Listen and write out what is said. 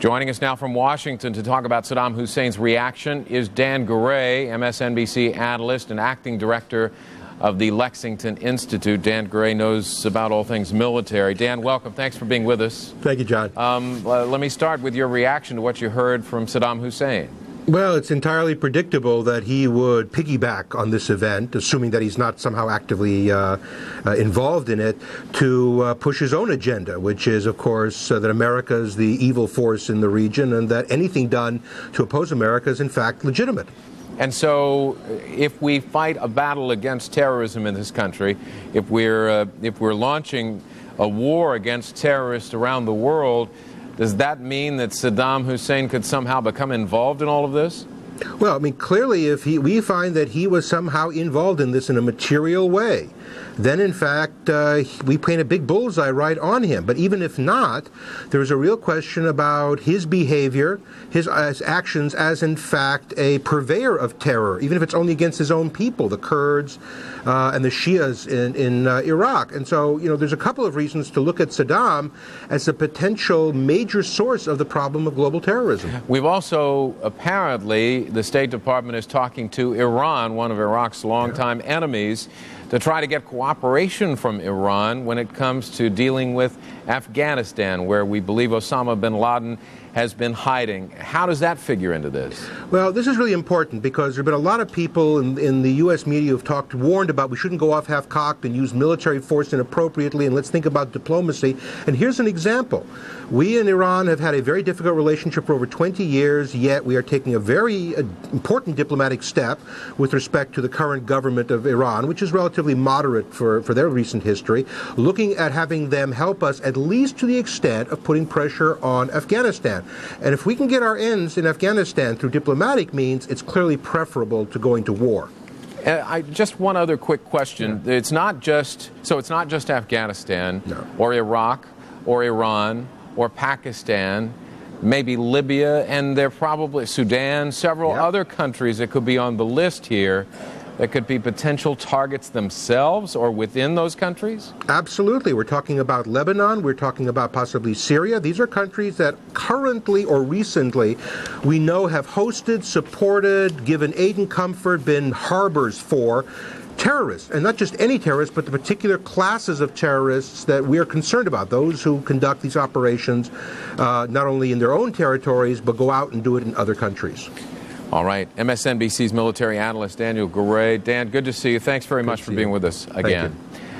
Joining us now from Washington to talk about Saddam Hussein's reaction is Dan Goure, MSNBC analyst and acting director of the Lexington Institute. Dan Goure knows about all things military. Dan, welcome. Thanks for being with us. Thank you, John. Let me start with your reaction to what you heard from Saddam Hussein. Well, it's entirely predictable that he would piggyback on this event, assuming that he's not somehow actively involved in it, to push his own agenda, which is, of course, that America is the evil force in the region and that anything done to oppose America is, in fact, legitimate. And so if we fight a battle against terrorism in this country, if we're launching a war against terrorists around the world, does that mean that Saddam Hussein could somehow become involved in all of this? Well, I mean, clearly, if we find that he was somehow involved in this in a material way, then, in fact, we paint a big bullseye right on him. But even if not, there's a real question about his behavior, his actions as, in fact, a purveyor of terror, even if it's only against his own people, the Kurds and the Shias in Iraq. And so, you know, there's a couple of reasons to look at Saddam as a potential major source of the problem of global terrorism. We've also, apparently, the State Department is talking to Iran, one of Iraq's longtime enemies, to try to get cooperation from Iran when it comes to dealing with Afghanistan, where we believe Osama bin Laden has been hiding. How does that figure into this? Well, this is really important because there have been a lot of people in the U.S. media who've warned about we shouldn't go off half-cocked and use military force inappropriately, and let's think about diplomacy. And here's an example. We in Iran have had a very difficult relationship for over 20 years, yet we are taking a very important diplomatic step with respect to the current government of Iran, which is relatively moderate for their recent history, looking at having them help us at least to the extent of putting pressure on Afghanistan. And if we can get our ends in Afghanistan through diplomatic means, it's clearly preferable to going to war. Just one other quick question. Yeah. It's not just Afghanistan or Iraq or Iran or Pakistan, maybe Libya, and there are probably Sudan, several other countries that could be on the list here that could be potential targets themselves or within those countries? Absolutely. We're talking about Lebanon. We're talking about possibly Syria. These are countries that currently or recently we know have hosted, supported, given aid and comfort, been harbors for terrorists, and not just any terrorists, but the particular classes of terrorists that we are concerned about, those who conduct these operations not only in their own territories, but go out and do it in other countries. All right. MSNBC's military analyst, Daniel Goure. Dan, good to see you. Thanks very much for being with us again.